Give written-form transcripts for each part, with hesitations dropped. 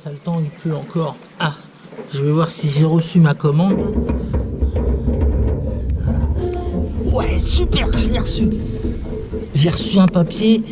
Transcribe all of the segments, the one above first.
sale temps, il pleut encore. Ah, je vais voir si j'ai reçu ma commande. Ouais, super, je l'ai reçu. J'ai reçu un papier.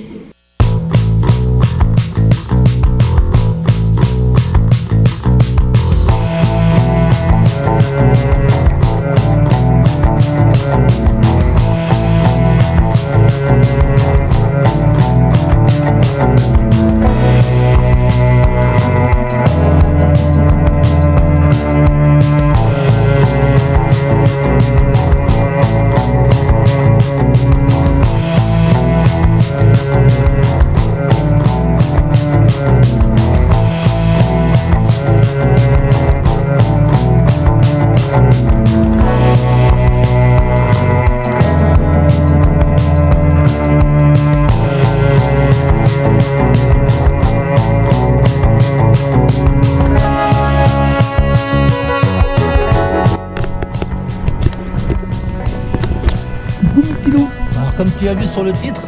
Alors comme tu as vu sur le titre,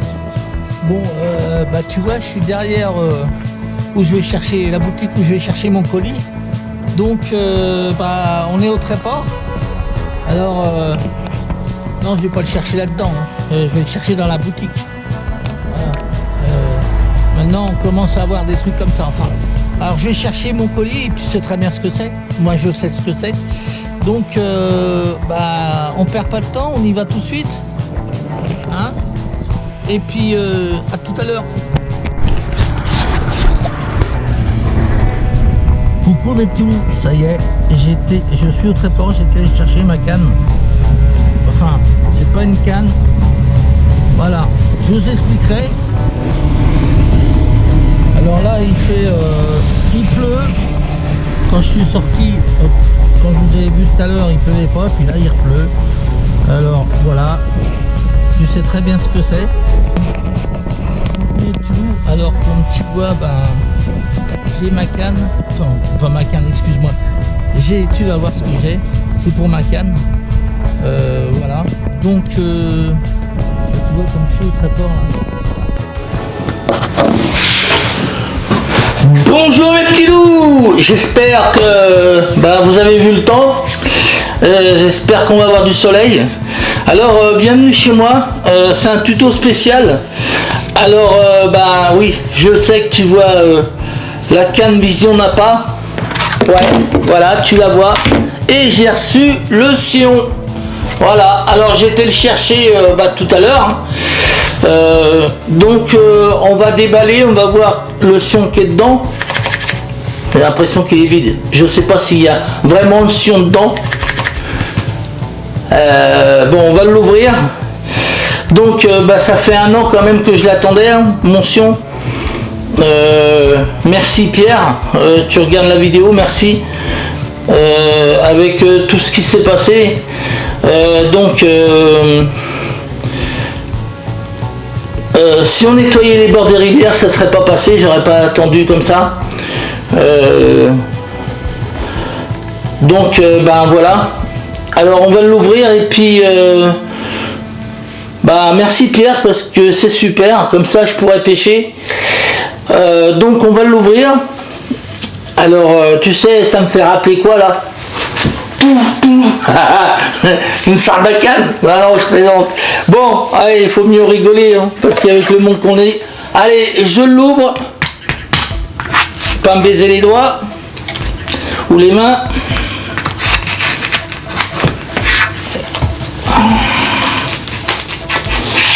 bon bah tu vois je suis derrière où je vais chercher la boutique où je vais chercher mon colis. Donc bah on est au Tréport. Alors non, je vais pas le chercher là-dedans, hein. Je vais le chercher dans la boutique. Voilà. Maintenant on commence à avoir des trucs comme ça. Enfin, alors je vais chercher mon colis et tu sais très bien ce que c'est. Moi je sais ce que c'est. Donc bah on perd pas de temps, on y va tout de suite. Hein? Et puis à tout à l'heure. Coucou mes petits loups, ça y est, je suis au Tréport, j'étais allé chercher ma canne. Enfin, c'est pas une canne. Voilà, je vous expliquerai. Alors là, il pleut. Quand je suis sorti, quand je vous avez vu tout à l'heure, il pleuvait pas, puis là il pleut. Alors voilà, tu sais très bien ce que c'est. Et tout. Alors comme tu vois, ben j'ai ma canne, enfin pas ma canne, excuse-moi. Tu vas voir ce que j'ai. C'est pour ma canne. Voilà. Donc tu vois comme je suis au Tréport là. Bonjour mes petits loups, j'espère que vous avez vu le temps, j'espère qu'on va avoir du soleil. Alors bienvenue chez moi, c'est un tuto spécial. Alors oui, je sais que tu vois la canne Vision n'a pas. Ouais, voilà, tu la vois. Et j'ai reçu le sillon. Voilà, alors j'ai été le chercher tout à l'heure. Donc on va déballer, on va voir le sion qui est dedans. J'ai l'impression qu'il est vide. Je sais pas s'il y a vraiment le sion dedans. Bon, on va l'ouvrir. Donc ça fait 1 an quand même que je l'attendais, hein, mon sion. Merci Pierre, tu regardes la vidéo, merci. Avec tout ce qui s'est passé. Si on nettoyait les bords des rivières, ça serait pas passé, j'aurais pas attendu comme ça. Voilà. Alors on va l'ouvrir et puis merci Pierre parce que c'est super, comme ça je pourrais pêcher. Donc on va l'ouvrir. Alors tu sais, ça me fait rappeler quoi là? Une sarbacane? Non, je plaisante. Bon, allez, il faut mieux rigoler, hein, parce qu'avec le monde qu'on est. Allez, je l'ouvre. Pas me baiser les doigts ou les mains.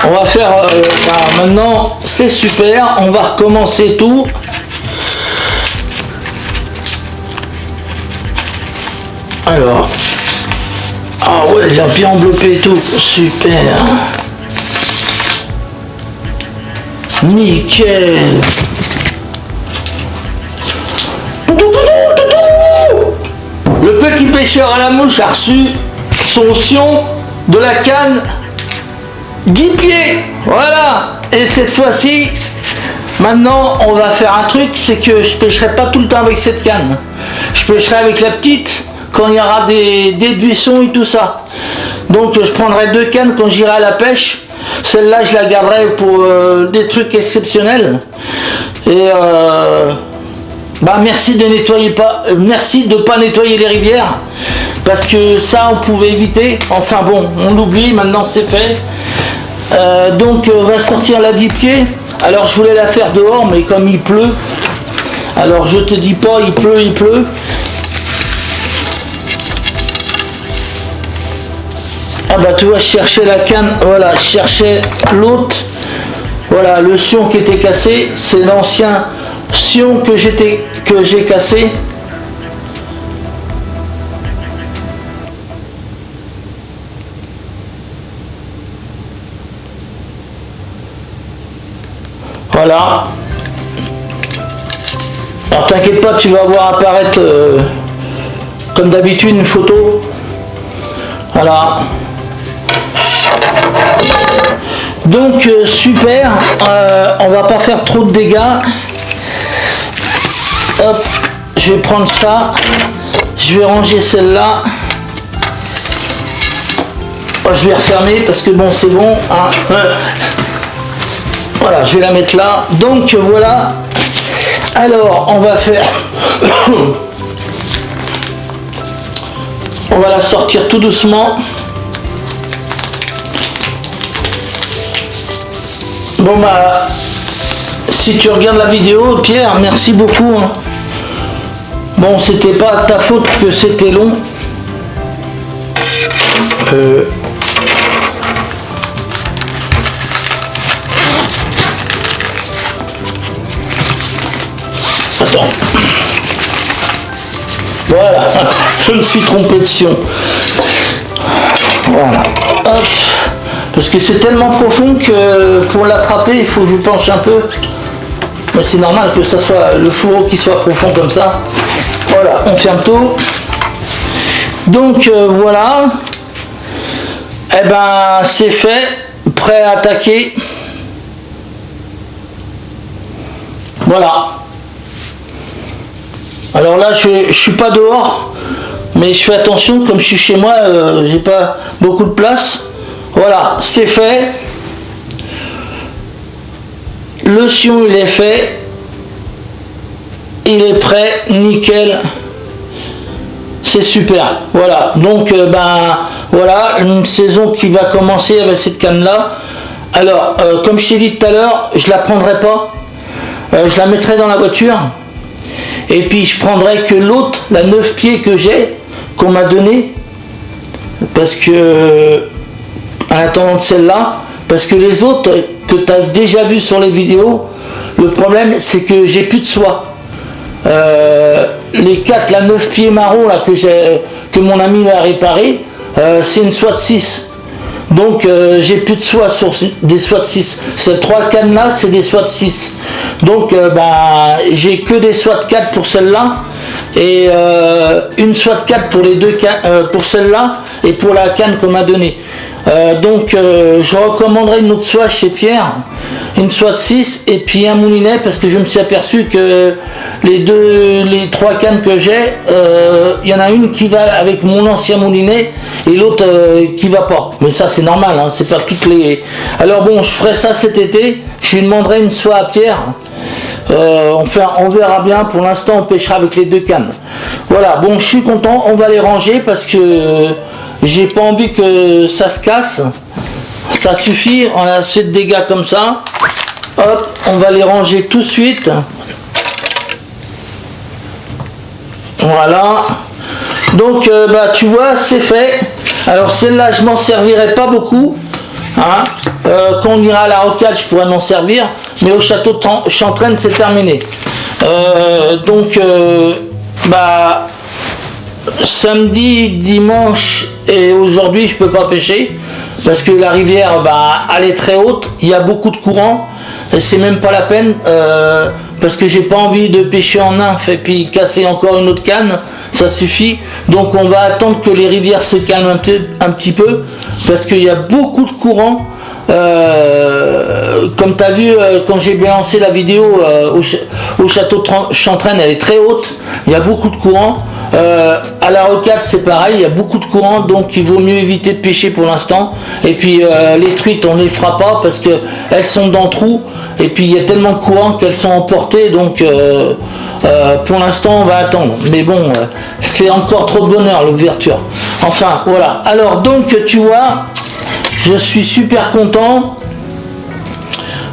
On va faire maintenant, c'est super, on va recommencer tout. Alors, ah ouais, j'ai bien enveloppé et tout, super. Nickel. Le petit pêcheur à la mouche a reçu son sion de la canne 10 pieds. Voilà. Et cette fois-ci, maintenant, on va faire un truc, c'est que je pêcherai pas tout le temps avec cette canne. Je pêcherai avec la petite quand il y aura des buissons et tout ça. Donc je prendrai 2 cannes quand j'irai à la pêche. Celle-là, je la garderai pour des trucs exceptionnels. Et Bah merci de nettoyer pas, merci de pas nettoyer les rivières, parce que ça on pouvait éviter. Enfin bon, on l'oublie, maintenant c'est fait. Donc on va sortir la 10 pieds. Alors je voulais la faire dehors, mais comme il pleut, alors je te dis pas, il pleut. Ah bah tu vois, je cherchais la canne, voilà, je cherchais l'autre. Voilà, le sion qui était cassé, c'est l'ancien sion que j'ai cassé. Voilà. Alors t'inquiète pas, tu vas voir apparaître comme d'habitude une photo. Voilà. Donc super, on va pas faire trop de dégâts. Hop, je vais prendre ça, je vais ranger celle-là. Je vais refermer parce que bon c'est bon, hein. Voilà, je vais la mettre là. Donc voilà. Alors on va faire on va la sortir tout doucement. Bon bah, si tu regardes la vidéo, Pierre, merci beaucoup. Hein. Bon, c'était pas ta faute que c'était long. Attends. Voilà, je me suis trompé de sion. Voilà, hop. Parce que c'est tellement profond que pour l'attraper, il faut que je penche un peu. Mais c'est normal que ça soit le fourreau qui soit profond comme ça. Voilà, on ferme tout. Donc voilà. Eh ben c'est fait. Prêt à attaquer. Voilà. Alors là, je suis pas dehors. Mais je fais attention, comme je suis chez moi, j'ai pas beaucoup de place. Voilà, c'est fait. Le sion il est fait. Il est prêt, nickel. C'est super. Voilà, donc ben voilà, une saison qui va commencer avec cette canne là. Alors, comme je t'ai dit tout à l'heure, je la prendrai pas. Je la mettrai dans la voiture. Et puis je prendrai que l'autre, la 9 pieds que j'ai, qu'on m'a donné. Parce que en attendant de celle-là, parce que les autres que tu as déjà vu sur les vidéos, le problème c'est que j'ai plus de soie. Les 4, la 9 pieds marron là que mon ami m'a réparé, c'est une soie de 6. Donc j'ai plus de soie sur des soies de 6. Ces 3 cannes là, c'est des soies de 6. Donc ben, j'ai que des soies de 4 pour celle-là. Et une soie de 4 pour les deux cannes, pour celle-là et pour la canne qu'on m'a donnée. Donc je recommanderais une autre soie chez Pierre, une soie de 6 et puis un moulinet, parce que je me suis aperçu que les 3 cannes que j'ai, il y en a une qui va avec mon ancien moulinet et l'autre qui va pas. Mais ça c'est normal, hein, c'est pas toutes les... Alors bon, je ferai ça cet été, je lui demanderai une soie à Pierre. On verra bien, pour l'instant on pêchera avec les 2 cannes. Voilà, bon je suis content, on va les ranger parce que j'ai pas envie que ça se casse. Ça suffit, on a assez de dégâts comme ça. Hop, on va les ranger tout de suite. Voilà. Donc bah tu vois, c'est fait. Alors celle-là je m'en servirai pas beaucoup. Hein. Quand on ira à la rocade, je pourrais m'en servir, mais au château de Chantraine c'est terminé. Donc bah samedi, dimanche et aujourd'hui je peux pas pêcher parce que la rivière bah, elle est très haute, il y a beaucoup de courant et c'est même pas la peine parce que j'ai pas envie de pêcher en nymphe et puis casser encore une autre canne, ça suffit. Donc on va attendre que les rivières se calment un petit peu parce qu'il y a beaucoup de courant. Comme tu as vu quand j'ai lancé la vidéo au château de Chantraine, elle est très haute, il y a beaucoup de courant. À la rocade c'est pareil, il y a beaucoup de courant, donc il vaut mieux éviter de pêcher pour l'instant. Et puis les truites on les fera pas parce que elles sont dans le trou, et puis il y a tellement de courant qu'elles sont emportées, donc pour l'instant on va attendre. Mais bon, c'est encore trop de bonheur l'ouverture. Enfin voilà. Alors donc tu vois, je suis super content.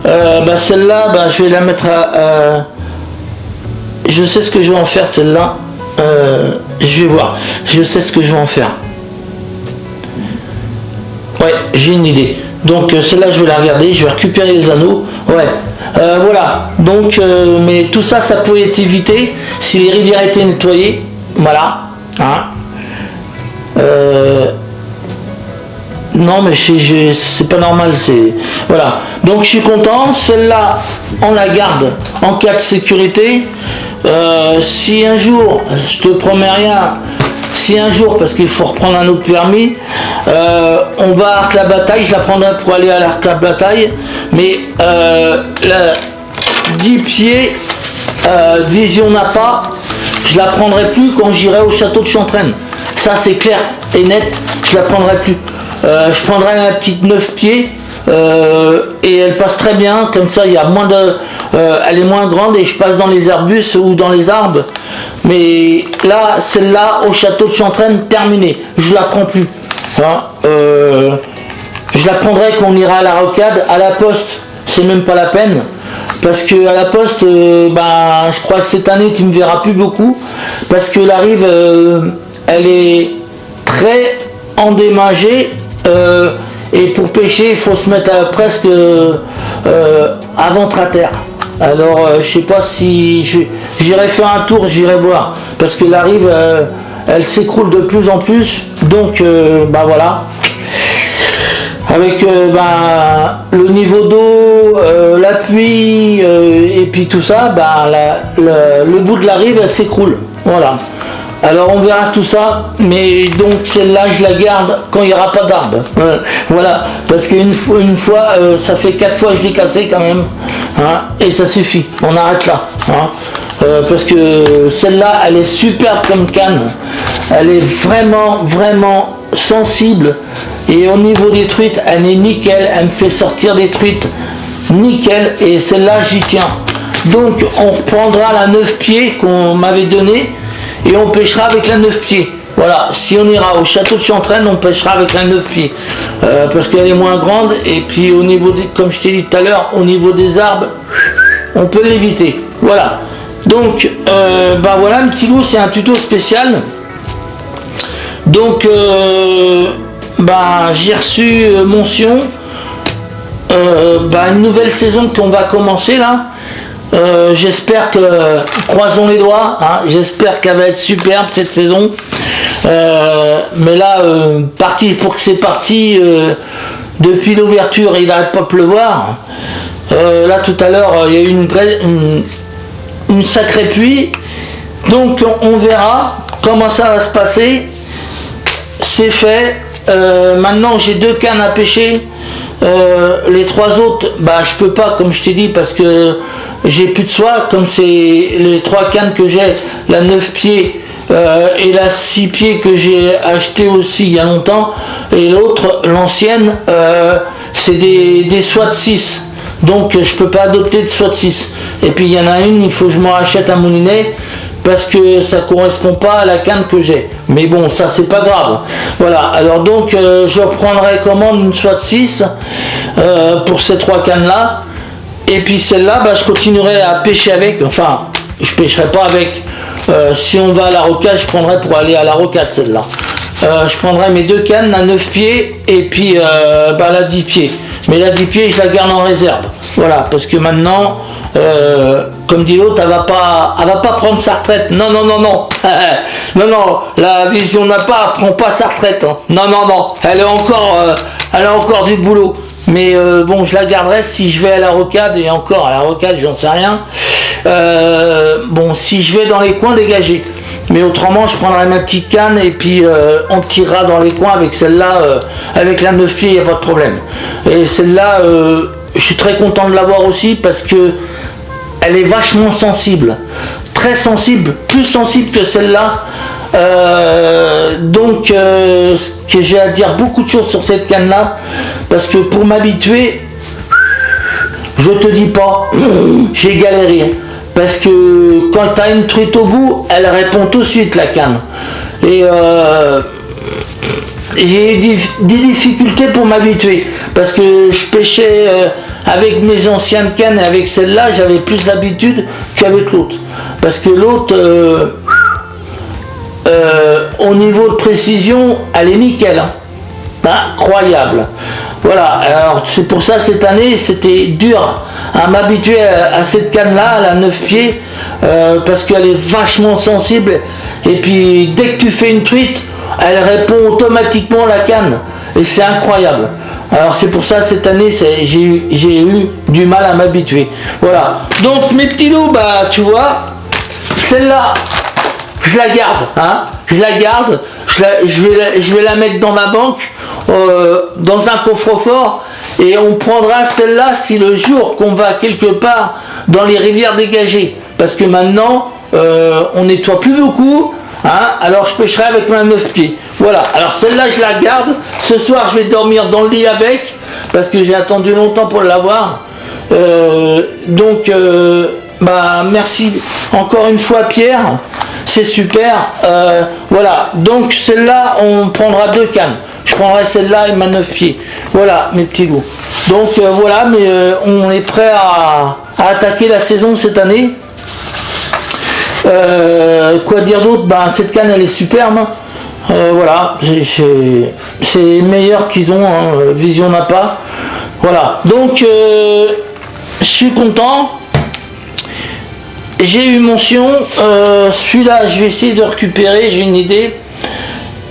Celle-là, je vais la mettre à... je sais ce que je vais en faire celle-là. Je vais voir. Je sais ce que je vais en faire. Ouais, j'ai une idée. Donc celle-là, je vais la regarder. Je vais récupérer les anneaux. Ouais. Voilà. Donc, mais tout ça, ça pouvait être évité si les rivières étaient nettoyées. Voilà. Hein. Non mais c'est pas normal, c'est... Voilà. Donc je suis content. Celle-là, on la garde en cas de sécurité. Si un jour, je te promets rien, si un jour, parce qu'il faut reprendre un autre permis, on va à Arc-la-Bataille, je la prendrai pour aller à l'Arc-la-Bataille, mais 10 pieds Vision Napa, je la prendrai plus quand j'irai au château de Chantraine. Ça c'est clair et net, je la prendrai plus. Je prendrai la petite 9 pieds et elle passe très bien, comme ça il y a moins de... elle est moins grande et je passe dans les arbustes ou dans les arbres. Mais là, celle-là, au château de Chantraine, terminée. Je la prends plus. Hein, je la prendrai quand on ira à la rocade. À la poste, c'est même pas la peine. Parce que à la poste, je crois que cette année, tu me verras plus beaucoup. Parce que la rive, elle est très endommagée. Et pour pêcher, il faut se mettre presque à ventre à terre. Alors, je sais pas si j'irai faire un tour, j'irai voir, parce que la rive, elle s'écroule de plus en plus. Donc, voilà. Avec le niveau d'eau, la pluie et puis tout ça, le bout de la rive, elle s'écroule. Voilà. Alors on verra tout ça, mais donc celle-là je la garde quand il n'y aura pas d'arbre. Voilà, parce qu'une fois, ça fait 4 fois que je l'ai cassé quand même, hein, et ça suffit, on arrête là. Hein, parce que celle-là, elle est superbe comme canne, elle est vraiment, vraiment sensible, et au niveau des truites, elle est nickel, elle me fait sortir des truites nickel, et celle-là j'y tiens. Donc on reprendra la 9 pieds qu'on m'avait donnée, et on pêchera avec la 9 pieds. Voilà, si on ira au château de Chantraine, on pêchera avec la 9 pieds. Parce qu'elle est moins grande, et puis au niveau des, comme je t'ai dit tout à l'heure, au niveau des arbres, on peut l'éviter. Voilà. Donc, voilà, le petit loup, c'est un tuto spécial. Donc, j'ai reçu mention. Une nouvelle saison qu'on va commencer là. J'espère que, croisons les doigts, hein, j'espère qu'elle va être superbe cette saison. Mais là, pour que c'est parti, depuis l'ouverture, il n'arrête pas de pleuvoir. Là tout à l'heure, il y a eu une sacrée pluie. Donc on verra comment ça va se passer. C'est fait. Maintenant j'ai 2 cannes à pêcher. Les 3 autres, je peux pas, comme je t'ai dit, parce que j'ai plus de soie, comme c'est les 3 cannes que j'ai, la 9 pieds et la 6 pieds que j'ai acheté aussi il y a longtemps, et l'autre, l'ancienne, c'est des soies de 6, donc je peux pas adopter de soie de 6. Et puis il y en a une, il faut que je m'en achète un moulinet, parce que ça correspond pas à la canne que j'ai. Mais bon, ça c'est pas grave. Voilà, alors donc je reprendrai commande une soie de 6 pour ces 3 cannes là. Et puis celle-là, je continuerai à pêcher avec. Enfin, je pêcherai pas avec. Si on va à la rocade, je prendrai pour aller à la rocade celle-là. Je prendrai mes 2 cannes, la 9 pieds et puis la 10 pieds. Mais la 10 pieds, je la garde en réserve. Voilà, parce que maintenant, comme dit l'autre, elle va pas prendre sa retraite. Non. non, la Vision Napa prend pas sa retraite. Hein. Non. Elle a encore du boulot. Mais je la garderai si je vais à la rocade, et encore à la rocade, j'en sais rien. Si je vais dans les coins dégagés. Mais autrement, je prendrai ma petite canne et puis on tirera dans les coins avec celle-là, avec la 9 pieds, il n'y a pas de problème. Et celle-là, je suis très content de l'avoir aussi parce que elle est vachement sensible, très sensible, plus sensible que celle-là. Donc, ce que j'ai à dire beaucoup de choses sur cette canne là, parce que pour m'habituer, je te dis pas, j'ai galéré. Parce que quand tu as une truite au bout, elle répond tout de suite la canne. Et j'ai eu des difficultés pour m'habituer. Parce que je pêchais avec mes anciennes cannes et avec celle-là, j'avais plus d'habitude qu'avec l'autre. Parce que l'autre, au niveau de précision, elle est nickel. Hein. Incroyable. Voilà, alors c'est pour ça cette année c'était dur à m'habituer à cette canne là, à la 9 pieds, parce qu'elle est vachement sensible et puis dès que tu fais une truite, elle répond automatiquement la canne et c'est incroyable. Alors c'est pour ça cette année j'ai eu du mal à m'habituer. Voilà, donc mes petits loups, bah tu vois, celle-là, je la garde, hein, je la garde, je vais la mettre dans ma banque, dans un coffre-fort, et on prendra celle-là si le jour qu'on va quelque part dans les rivières dégagées, parce que maintenant on nettoie plus beaucoup, hein, alors je pêcherai avec ma 9 pieds. Voilà, alors celle-là je la garde, ce soir je vais dormir dans le lit avec, parce que j'ai attendu longtemps pour l'avoir, donc bah merci encore une fois Pierre, c'est super. Voilà, donc celle-là on prendra 2 cannes, je prendrai celle-là et ma 9 pieds. Voilà mes petits loups, donc voilà, mais on est prêt à attaquer la saison cette année. Quoi dire d'autre, ben, cette canne elle est superbe, voilà, c'est meilleur qu'ils ont, hein, Vision n'a pas. Voilà, donc je suis content. J'ai eu mon sion, celui-là je vais essayer de récupérer, j'ai une idée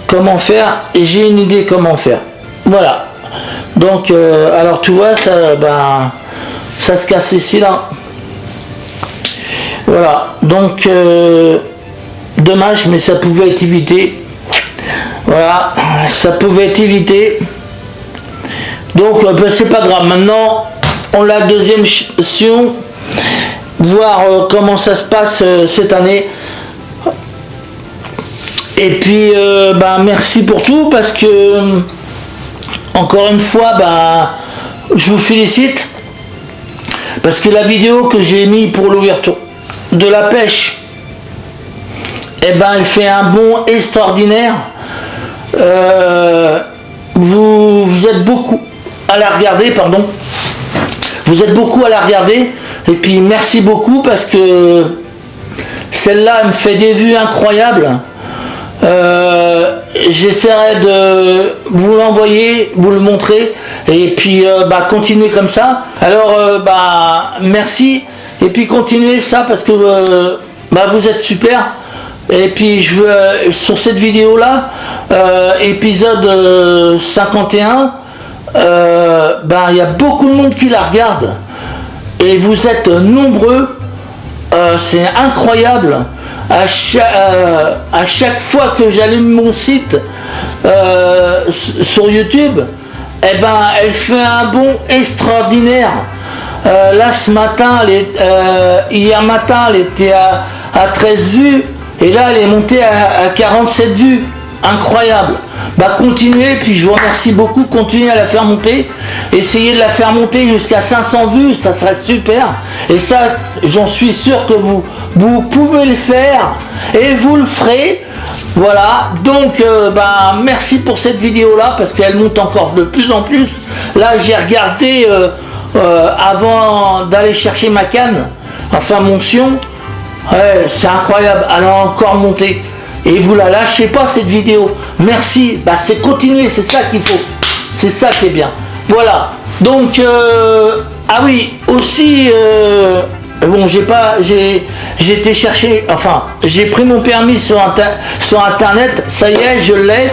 comment faire, et j'ai une idée comment faire. Voilà, donc alors tu vois, ça, ben, ça se casse ici là. Voilà, donc dommage, mais ça pouvait être évité. Voilà, ça pouvait être évité. Donc ben, c'est pas grave, maintenant on a la deuxième sion. Voir comment ça se passe cette année. Et puis bah, merci pour tout, parce que encore une fois bah, je vous félicite, parce que la vidéo que j'ai mis pour l'ouverture de la pêche, et ben elle fait un bond extraordinaire. Vous êtes beaucoup à la regarder, pardon. Vous êtes beaucoup à la regarder. Et puis merci beaucoup, parce que celle-là me fait des vues incroyables. J'essaierai de vous l'envoyer, vous le montrer, et puis bah, continuez comme ça. Alors bah, merci, et puis continuez ça, parce que bah, vous êtes super. Et puis je veux, sur cette vidéo là, épisode 51, bah, il y a beaucoup de monde qui la regarde. Et vous êtes nombreux, c'est incroyable. À chaque fois que j'allume mon site sur YouTube, eh ben, elle fait un bond extraordinaire. Là ce matin, hier matin, elle était à 13 vues, et là elle est montée à 47 vues. Incroyable. Bah continuez, puis je vous remercie beaucoup, continuez à la faire monter, essayez de la faire monter jusqu'à 500 vues, ça serait super, et ça j'en suis sûr que vous pouvez le faire, et vous le ferez. Voilà, donc bah, merci pour cette vidéo là, parce qu'elle monte encore de plus en plus. Là j'ai regardé avant d'aller chercher ma canne, enfin mon sion, ouais, c'est incroyable, elle a encore monté. Et vous la lâchez pas cette vidéo. Merci, bah c'est continuer, c'est ça qu'il faut. C'est ça qui est bien. Voilà. Donc ah oui, aussi bon, j'ai été chercher, enfin j'ai pris mon permis sur internet, ça y est, je l'ai.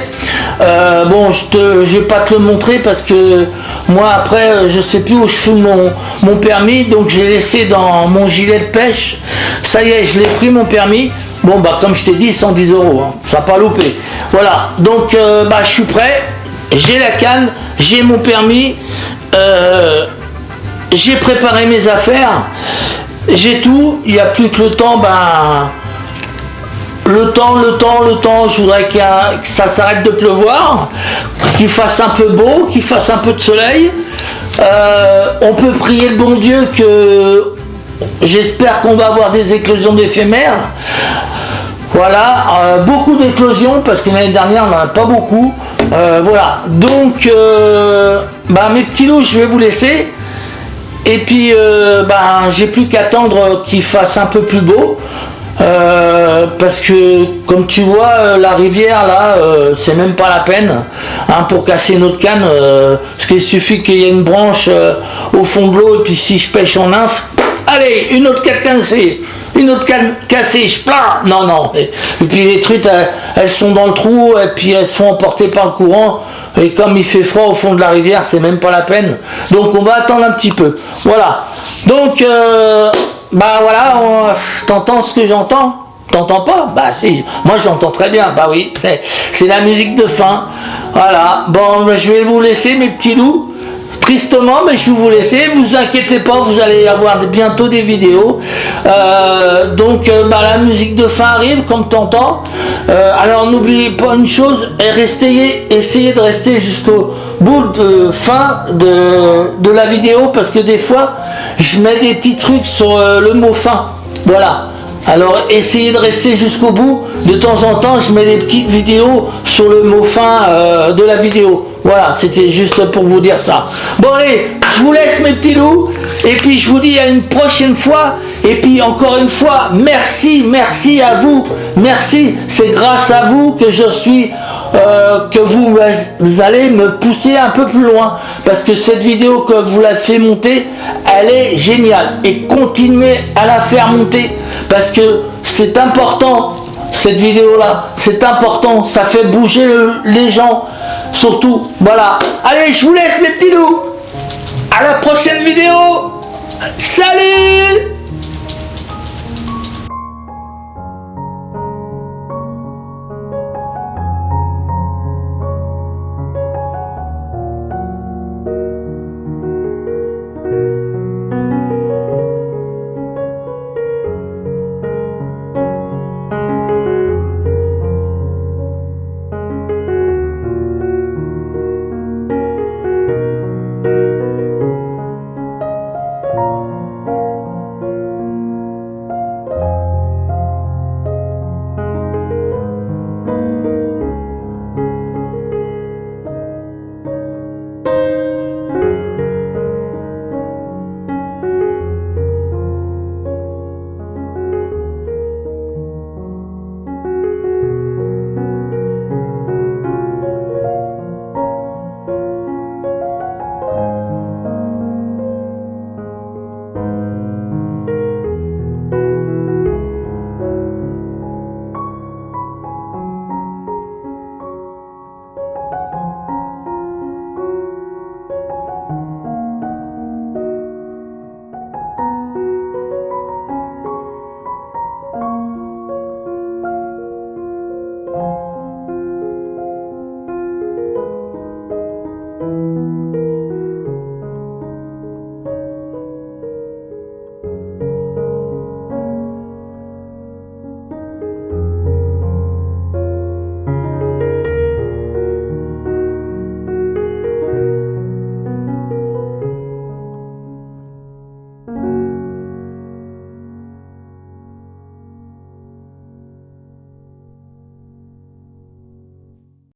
Bon, je vais pas te le montrer, parce que moi après je sais plus où je fous mon permis, donc j'ai laissé dans mon gilet de pêche. Ça y est, je l'ai pris mon permis. Bon bah comme je t'ai dit, 110 €, hein, ça n'a pas loupé. Voilà, donc bah je suis prêt, j'ai la canne, j'ai mon permis, j'ai préparé mes affaires, j'ai tout, il n'y a plus que le temps, ben le temps, je voudrais que ça s'arrête de pleuvoir, qu'il fasse un peu beau, qu'il fasse un peu de soleil. On peut prier le bon Dieu que j'espère qu'on va avoir des éclosions d'éphémères. Voilà, beaucoup d'éclosions parce que l'année dernière on n'en a pas beaucoup. Voilà, donc mes petits loups, je vais vous laisser. Et puis j'ai plus qu'attendre qu'il fasse un peu plus beau. Parce que comme tu vois la rivière là c'est même pas la peine pour casser notre canne parce qu'il suffit qu'il y ait une branche au fond de l'eau et puis si je pêche en nymphe, allez une autre canne cassée, je plains, non et puis les truites elles sont dans le trou et puis elles sont emportées par le courant et comme il fait froid au fond de la rivière c'est même pas la peine, donc on va attendre un petit peu, voilà, donc voilà, t'entends ce que j'entends? T'entends pas? Bah si, moi j'entends très bien, bah oui, c'est la musique de fin. Voilà, bon, je vais vous laisser mes petits loups, tristement, mais je vais vous laisser, vous inquiétez pas, vous allez avoir bientôt des vidéos. Donc la musique de fin arrive, comme t'entends. Alors n'oubliez pas une chose, essayez de rester jusqu'au bout de fin de la vidéo, parce que des fois, je mets des petits trucs sur le mot fin. Voilà. Alors essayez de rester jusqu'au bout. De temps en temps, je mets des petites vidéos sur le mot fin de la vidéo. Voilà, c'était juste pour vous dire ça. Bon allez, je vous laisse mes petits loups. Et puis je vous dis à une prochaine fois. Et puis encore une fois, merci à vous. Merci, c'est grâce à vous que je suis... que vous allez me pousser un peu plus loin. Parce que cette vidéo que vous l'avez fait monter, elle est géniale. Et continuez à la faire monter. Parce que c'est important, cette vidéo-là. C'est important, ça fait bouger les gens. Surtout, voilà. Allez, je vous laisse mes petits loups. À la prochaine vidéo. Salut!